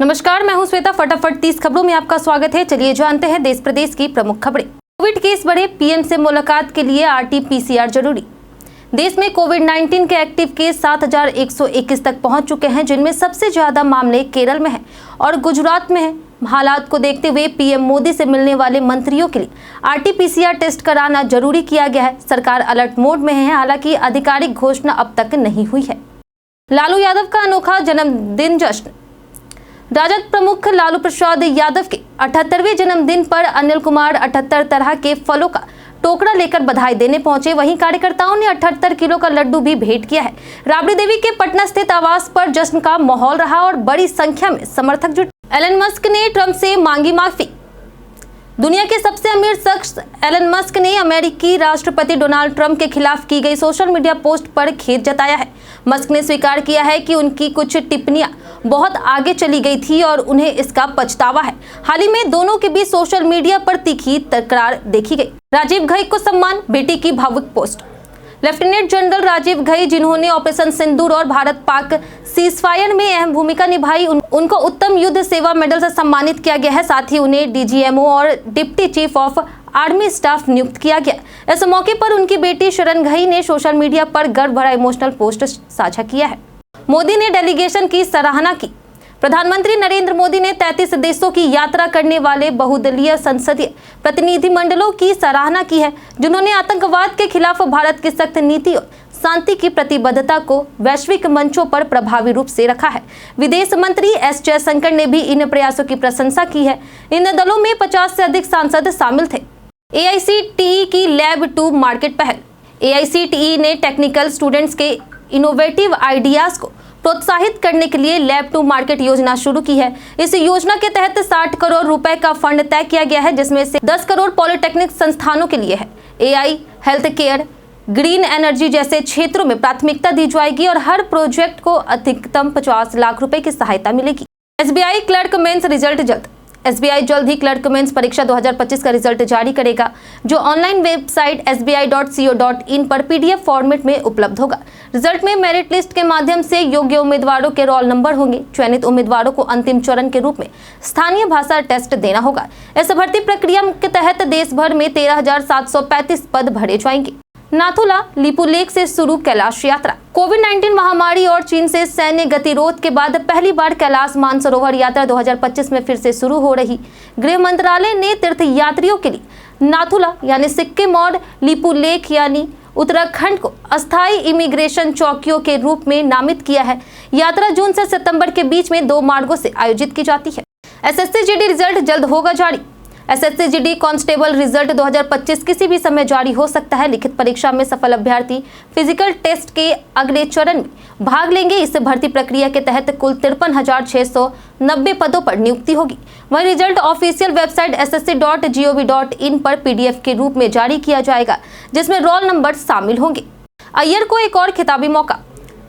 नमस्कार, मैं हूं श्वेता। फटाफट 30 खबरों में आपका स्वागत है। चलिए जानते हैं देश प्रदेश की प्रमुख खबरें। कोविड केस बढ़े, पीएम से मुलाकात के लिए आरटी-पीसीआर जरूरी। देश में कोविड-19 के एक्टिव केस 7,121 तक पहुंच चुके हैं, जिनमें सबसे ज्यादा मामले केरल में हैं और गुजरात में हैं। हालात को देखते हुए पीएम मोदी से मिलने वाले मंत्रियों के लिए आरटी-पीसीआर टेस्ट कराना जरूरी किया गया है। सरकार अलर्ट मोड में है, हालांकि आधिकारिक घोषणा अब तक नहीं हुई है। लालू यादव का अनोखा जन्मदिन जश्न। राजद प्रमुख लालू प्रसाद यादव के 78वें जन्मदिन पर अनिल कुमार 78 तरह के फलों का टोकरा लेकर बधाई देने पहुंचे। वहीं कार्यकर्ताओं ने 78 किलो का लड्डू भी भेंट किया है। राबड़ी देवी के पटना स्थित आवास पर जश्न का माहौल रहा और बड़ी संख्या में समर्थक जुटे। एलन मस्क ने ट्रंप से मांगी माफी। दुनिया के सबसे अमीर शख्स एलन मस्क ने अमेरिकी राष्ट्रपति डोनाल्ड ट्रंप के खिलाफ की गई सोशल मीडिया पोस्ट पर खेद जताया है। मस्क ने स्वीकार किया है कि उनकी कुछ टिप्पणियां बहुत आगे चली गई थी और उन्हें इसका पछतावा है। हाल ही में दोनों के बीच सोशल मीडिया पर तीखी तकरार देखी गई। राजीव घई को सम्मान, बेटी की भावुक पोस्ट। लेफ्टिनेंट जनरल राजीव घई, जिन्होंने ऑपरेशन सिंदूर और भारत पाक सीजफायर में अहम भूमिका निभाई, उनको उत्तम युद्ध सेवा मेडल से सम्मानित किया गया है। साथ ही उन्हें डीजीएमओ और deputy chief of army staff नियुक्त किया गया। इस मौके पर उनकी बेटी शरण घई ने सोशल मीडिया पर गर्व भरा इमोशनल पोस्ट साझा किया है। मोदी ने डेलीगेशन की सराहना की। प्रधानमंत्री नरेंद्र मोदी ने 33 देशों की यात्रा करने वाले बहुदलीय संसदीय प्रतिनिधिमंडलों की सराहना की है, जिन्होंने आतंकवाद के खिलाफ भारत की सख्त नीति और शांति की प्रतिबद्धता को वैश्विक मंचों पर प्रभावी रूप से रखा है। विदेश मंत्री एस जयशंकर ने भी इन प्रयासों की प्रशंसा की है। इन दलों में 50 से अधिक सांसद शामिल थे। एआईसीटीई की लैब टू मार्केट पहल। एआईसीटीई ने टेक्निकल स्टूडेंट्स के इनोवेटिव आइडियाज को प्रोत्साहित करने के लिए लैब टू मार्केट योजना शुरू की है। इस योजना के तहत 60 करोड़ रुपए का फंड तय किया गया है, जिसमें से 10 करोड़ पॉलिटेक्निक संस्थानों के लिए है। AI, health care, green energy जैसे क्षेत्रों में प्राथमिकता दी जाएगी और हर प्रोजेक्ट को अधिकतम 50 लाख रुपए की सहायता मिलेगी। एसबीआई क्लर्क मेंस रिजल्ट जल्द। एसबीआई जल्द ही क्लर्क मेंस परीक्षा 2025 का रिजल्ट जारी करेगा, जो ऑनलाइन वेबसाइट sbi.co.in पर पीडीएफ फॉर्मेट में उपलब्ध होगा। रिजल्ट में मेरिट लिस्ट के माध्यम से योग्य उम्मीदवारों के रोल नंबर होंगे। चयनित उम्मीदवारों को अंतिम चरण के रूप में स्थानीय भाषा टेस्ट देना होगा। इस भर्ती प्रक्रिया के तहत देश भर में 13,735 पद भरे जाएंगे। नाथुला लिपुलेख से शुरू कैलाश यात्रा। कोविड-19 महामारी और चीन से सैन्य गतिरोध के बाद पहली बार कैलाश मानसरोवर यात्रा 2025 में फिर से शुरू हो रही। गृह मंत्रालय ने तीर्थ यात्रियों के लिए नाथुला यानी सिक्किम और लिपुलेख यानी उत्तराखंड को अस्थायी इमिग्रेशन चौकियों के रूप में नामित किया है। यात्रा जून से सितंबर के बीच में 2 मार्गों से आयोजित की जाती है। एसएससी जीडी रिजल्ट जल्द होगा जारी। एसएससी जीडी कांस्टेबल रिजल्ट 2025 किसी भी समय जारी हो सकता है। लिखित परीक्षा में सफल अभ्यर्थी फिजिकल टेस्ट के अगले चरण में भाग लेंगे। इस भर्ती प्रक्रिया के तहत कुल 53,690 पदों पर नियुक्ति होगी। वहीं रिजल्ट ऑफिशियल वेबसाइट ssc.gov.in पर पीडीएफ के रूप में जारी किया जाएगा, जिसमें रोल नंबर शामिल होंगे। अय्यर को एक और खिताबी मौका।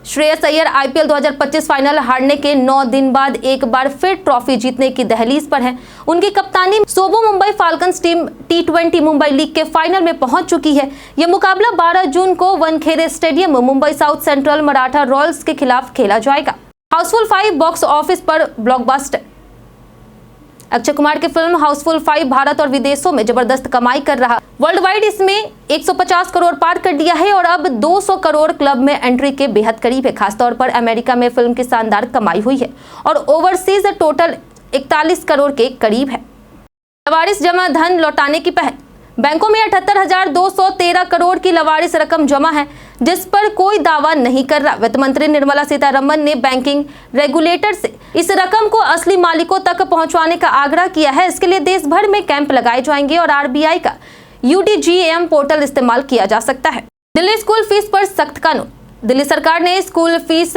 श्रेयस अय्यर आईपीएल 2025 फाइनल हारने के 9 दिन बाद एक बार फिर ट्रॉफी जीतने की दहलीज पर हैं। उनकी कप्तानी SoBo Mumbai falcons team T20 Mumbai league के फाइनल में पहुंच चुकी है। यह मुकाबला 12 जून को Wankhede stadium Mumbai south central Maratha royals के खिलाफ खेला जाएगा। हाउसफुल 5 बॉक्स ऑफिस पर ब्लॉकबस्टर। अक्षय कुमार की फिल्म हाउसफुल 5 भारत और विदेशों में जबरदस्त कमाई कर रहा। वर्ल्ड वाइड इसमें 150 करोड़ पार कर दिया है और अब 200 करोड़ क्लब में एंट्री के बेहद करीब है। खासतौर पर अमेरिका में फिल्म की शानदार कमाई हुई है और ओवरसीज टोटल 41 करोड़ के करीब है। लवारिस जमा धन लौटाने की पहल। बैंकों में 78,213 करोड़ की लवारिस रकम जमा है, जिस पर कोई दावा नहीं कर रहा। वित्त मंत्री निर्मला सीतारमण ने बैंकिंग रेगुलेटर से इस रकम को असली मालिकों तक पहुंचाने का आग्रह किया है। इसके लिए देश भर में कैंप लगाए जाएंगे और आरबीआई का UDGAM पोर्टल इस्तेमाल किया जा सकता है। दिल्ली स्कूल फीस पर सख्त कानून। दिल्ली सरकार ने स्कूल फीस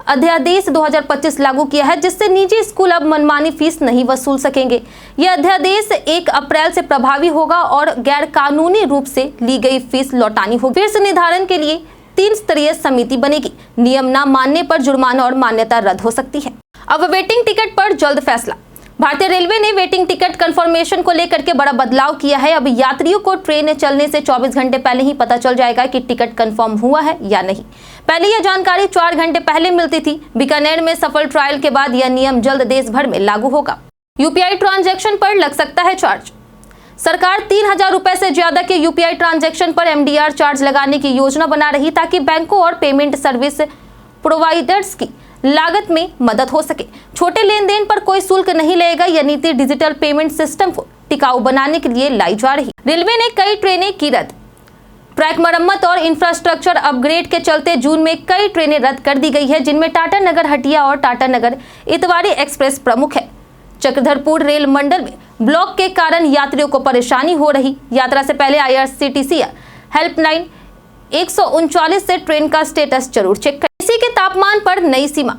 अध्यादेश 2025 लागू किया है, जिससे निजी स्कूल अब मनमानी फीस नहीं वसूल सकेंगे। यह अध्यादेश 1 अप्रैल से प्रभावी होगा और गैर कानूनी रूप से ली गई फीस लौटानी होगी। फीस निर्धारण के लिए 3 स्तरीय समिति बनेगी। नियम न मानने पर जुर्माना और मान्यता रद्द हो सकती है। अब वेटिंग टिकट पर जल्द फैसला। भारतीय रेलवे ने वेटिंग टिकट कंफर्मेशन को लेकर के बड़ा बदलाव किया है। अब यात्रियों को ट्रेन चलने से 24 घंटे पहले ही पता चल जाएगा कि टिकट कंफर्म हुआ है या नहीं। पहले यह जानकारी 4 घंटे पहले मिलती थी। बीकानेर में सफल ट्रायल के बाद यह नियम जल्द देश भर में लागू होगा। यूपीआई ट्रांजैक्शन पर लग सकता है चार्ज। सरकार 3,000 रुपए से ज्यादा के यूपीआई ट्रांजैक्शन पर एमडीआर चार्ज लगाने की योजना बना रही, ताकि बैंकों और पेमेंट सर्विस प्रोवाइडर्स की लागत में मदद हो सके। छोटे लेन देन पर कोई शुल्क नहीं लगेगा। यह नीति डिजिटल पेमेंट सिस्टम को टिकाऊ बनाने के लिए लाई जा रही। रेलवे ने कई ट्रेनें की रद्द। ट्रैक मरम्मत और इंफ्रास्ट्रक्चर अपग्रेड के चलते जून में कई ट्रेनें रद्द कर दी गई है, जिनमें टाटा नगर हटिया और टाटा नगर इतवारी एक्सप्रेस प्रमुख है। चक्रधरपुर रेल मंडल में ब्लॉक के कारण यात्रियों को परेशानी हो रही। यात्रा से पहले IRCTC हेल्पलाइन 139 से ट्रेन का स्टेटस जरूर चेक करें। एसी के तापमान पर नई सीमा।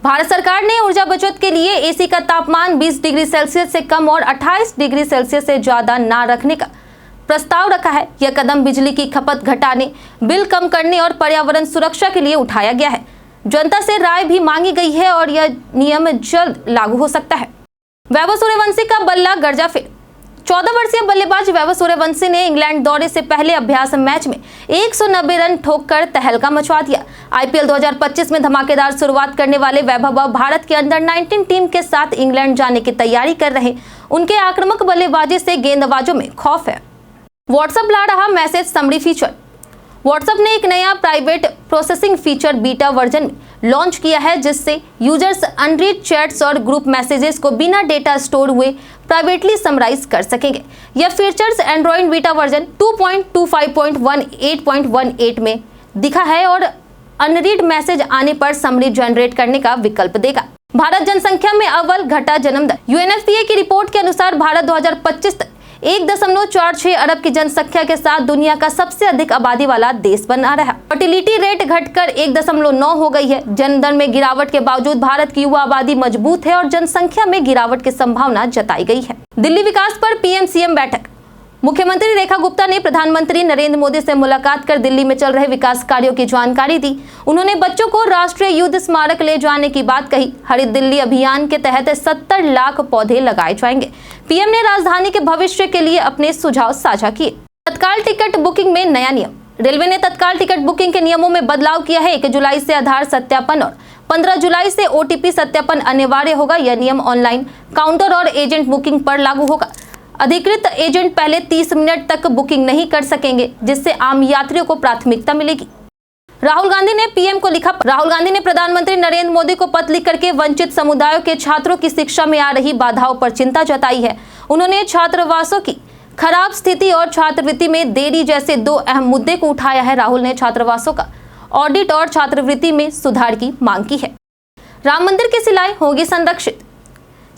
भारत सरकार ने ऊर्जा बचत के लिए एसी का तापमान 20 डिग्री सेल्सियस से कम और 28 डिग्री सेल्सियस से ज्यादा ना रखने का प्रस्ताव रखा है। यह कदम बिजली की खपत घटाने, बिल कम करने और पर्यावरण सुरक्षा के लिए उठाया गया है। जनता से राय भी मांगी गई है और यह नियम जल्द लागू हो सकता है। वैभव सूर्यवंशी का बल्ला गर्जा फिर। 14 वर्षीय बल्लेबाज वैभव सूर्यवंशी ने इंग्लैंड दौरे से पहले अभ्यास मैच में 190 रन ठोककर तहलका मचवा दिया। IPL 2025 में धमाकेदार शुरुआत करने वाले वैभव भारत के अंडर 19 टीम के साथ इंग्लैंड जाने की तैयारी कर रहे। उनके आक्रामक बल्लेबाजी से गेंदबाजों में खौफ है। व्हाट्सएप ला रहा मैसेज समरी फीचर। व्हाट्सएप ने एक नया private processing feature beta version में लॉन्च किया है, जिससे यूजर्स अनरीड चैट्स और ग्रुप मैसेजेस को बिना डेटा स्टोर हुए प्राइवेटली समराइज कर सकेंगे। यह फीचर्स एंड्रॉइड बीटा वर्जन 2.25.18.18 में दिखा है और अनरीड मैसेज आने पर समरी जनरेट करने का विकल्प देगा। भारत जनसंख्या में अव्वल, घटा जन्म दर। UNFPA की रिपोर्ट के अनुसार भारत 2025 तक 1.46 अरब की जनसंख्या के साथ दुनिया का सबसे अधिक आबादी वाला देश बना रहा। फर्टिलिटी रेट घटकर 1.9 हो गई है। जन्म दर में गिरावट के बावजूद भारत की युवा आबादी मजबूत है और जनसंख्या में गिरावट की संभावना जताई गई है। दिल्ली विकास पर PM-CM बैठक। मुख्यमंत्री रेखा गुप्ता ने प्रधानमंत्री नरेंद्र मोदी से मुलाकात कर दिल्ली में चल रहे विकास कार्यों की जानकारी दी। उन्होंने बच्चों को राष्ट्रीय युद्ध स्मारक ले जाने की बात कही। हरित दिल्ली अभियान के तहत 70 लाख पौधे लगाए जाएंगे। PM ने राजधानी के भविष्य के लिए अपने सुझाव साझा किए। तत्काल टिकट बुकिंग में नया नियम। रेलवे ने तत्काल टिकट बुकिंग के नियमों में बदलाव किया है। 1 जुलाई से आधार सत्यापन और 15 जुलाई से OTP सत्यापन अनिवार्य होगा। यह नियम ऑनलाइन काउंटर और एजेंट बुकिंग पर लागू होगा। अधिकृत एजेंट पहले 30 मिनट तक बुकिंग नहीं कर सकेंगे, जिससे आम यात्रियों को प्राथमिकता मिलेगी। राहुल गांधी ने PM को लिखा। राहुल गांधी ने प्रधानमंत्री नरेंद्र मोदी को पत्र लिख करके वंचित समुदायों के छात्रों की शिक्षा में आ रही बाधाओं पर चिंता जताई है। उन्होंने छात्रावासों की खराब स्थिति और छात्रवृत्ति में देरी जैसे 2 अहम मुद्दे को उठाया है। राहुल ने छात्रावासों का ऑडिट और छात्रवृत्ति में सुधार की मांग की है। राम मंदिर की शिलाएं होगी संरक्षित।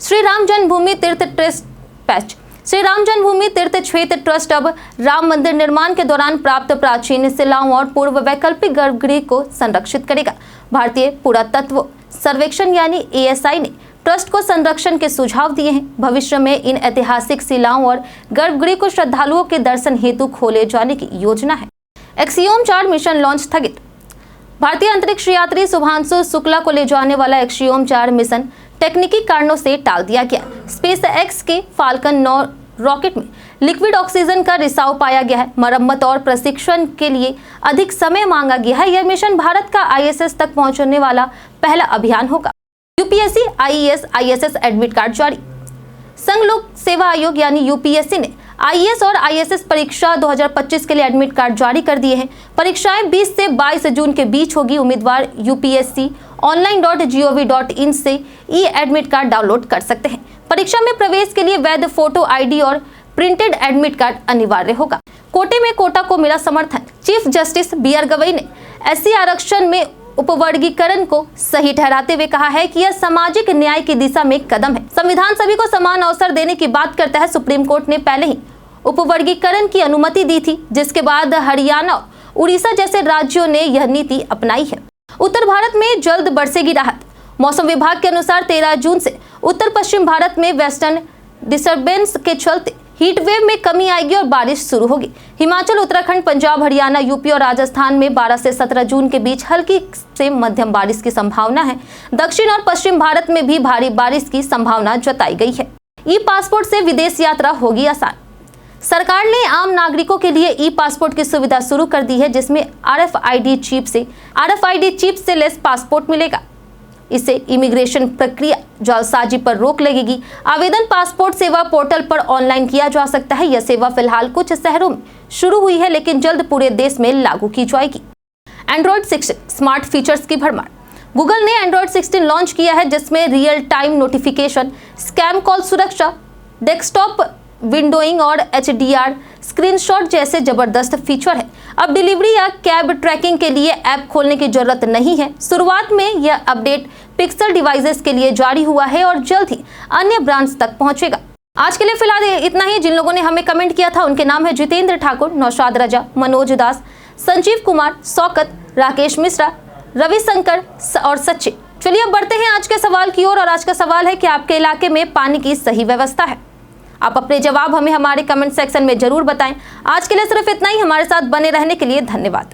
Shri Ram Janmabhoomi Teerth trust patch. श्री राम जन्मभूमि तीर्थ क्षेत्र ट्रस्ट अब राम मंदिर निर्माण के दौरान प्राप्त प्राचीन शिलाओं और पूर्व वैकल्पिक गर्भगृह को संरक्षित करेगा। भारतीय पुरातत्व सर्वेक्षण यानी ASI ने ट्रस्ट को संरक्षण के सुझाव दिए हैं। भविष्य में इन ऐतिहासिक शिलाओं और गर्भगृह को श्रद्धालुओं के दर्शन हेतु खोले जाने की योजना है। एक्सियोम 4 मिशन लॉन्च स्थगित। भारतीय अंतरिक्ष यात्री शुभांशु शुक्ला को ले जाने वाला एक्सियोम 4 मिशन तकनीकी कारणों से टाल दिया गया। SpaceX के फाल्कन 9 रॉकेट में लिक्विड ऑक्सीजन का रिसाव पाया गया है। मरम्मत और प्रशिक्षण के लिए अधिक समय मांगा गया है। यह मिशन भारत का ISS तक पहुंचने वाला पहला अभियान होगा। UPSC IAS ISS admit card जारी। संघ लोक सेवा आयोग यानी UPSC ने IAS और ISS परीक्षा 2025 के लिए एडमिट कार्ड जारी कर दिए हैं। परीक्षाएं 20 से 22 जून के बीच होगी। उम्मीदवार UPSC online.gov.in से एडमिट कार्ड डाउनलोड कर सकते हैं। परीक्षा में प्रवेश के लिए वैध फोटो ID और प्रिंटेड एडमिट कार्ड अनिवार्य होगा। कोटे में कोटा को मिला समर्थन। चीफ जस्टिस BR गवई ने SC आरक्षण में उपवर्गीकरण को सही ठहराते हुए कहा है कि यह सामाजिक न्याय की दिशा में कदम है। संविधान सभी को समान अवसर देने की बात करता है। सुप्रीम कोर्ट ने पहले ही उपवर्गीकरण की अनुमति दी थी, जिसके बाद हरियाणा और उड़ीसा जैसे राज्यों ने यह नीति अपनाई है। उत्तर भारत में जल्द बरसेगी राहत। मौसम विभाग के अनुसार 13 जून से उत्तर पश्चिम भारत में वेस्टर्न डिस्टर्बेंस के चलते हीट वेव में कमी आएगी और बारिश शुरू होगी। हिमाचल, उत्तराखंड, पंजाब, हरियाणा, यूपी और राजस्थान में 12 से 17 जून के बीच हल्की से मध्यम बारिश की संभावना है। दक्षिण और पश्चिम भारत में भी भारी बारिश की संभावना जताई गई है। ई पासपोर्ट से विदेश यात्रा होगी आसान। सरकार ने आम नागरिकों के लिए ई पासपोर्ट की सुविधा शुरू कर दी है, जिसमें RFID चिप से लेस पासपोर्ट मिलेगा। इससे इमिग्रेशन प्रक्रिया जालसाजी पर रोक लगेगी। आवेदन पासपोर्ट सेवा पोर्टल पर ऑनलाइन किया जा सकता है। यह सेवा फिलहाल कुछ शहरों में शुरू हुई है, लेकिन जल्द पूरे देश में लागू की जाएगी। एंड्रॉइड 16 स्मार्ट फीचर्स की भरमार। गूगल ने एंड्रॉइड 16 लॉन्च किया है, जिसमें real time notification, scam call सुरक्षा, डेस्कटॉप विंडोइंग और HDR स्क्रीनशॉट जैसे जबरदस्त फीचर है। अब डिलीवरी या कैब ट्रैकिंग के लिए ऐप खोलने की जरूरत नहीं है। शुरुआत में यह अपडेट पिक्सल डिवाइसेस के लिए जारी हुआ है और जल्द ही अन्य ब्रांड्स तक पहुंचेगा। आज के लिए फिलहाल इतना ही। जिन लोगों ने हमें कमेंट किया था उनके नाम है जितेंद्र ठाकुर, नौशाद रजा, मनोज दास, संजीव कुमार, शौकत, राकेश मिश्रा, रविशंकर और सचिन। चलिए अब बढ़ते हैं आज के सवाल की ओर। और आज का सवाल है कि आपके इलाके में पानी की सही व्यवस्था है? आप अपने जवाब हमें हमारे कमेंट सेक्शन में जरूर बताएं। आज के लिए सिर्फ इतना ही। हमारे साथ बने रहने के लिए धन्यवाद।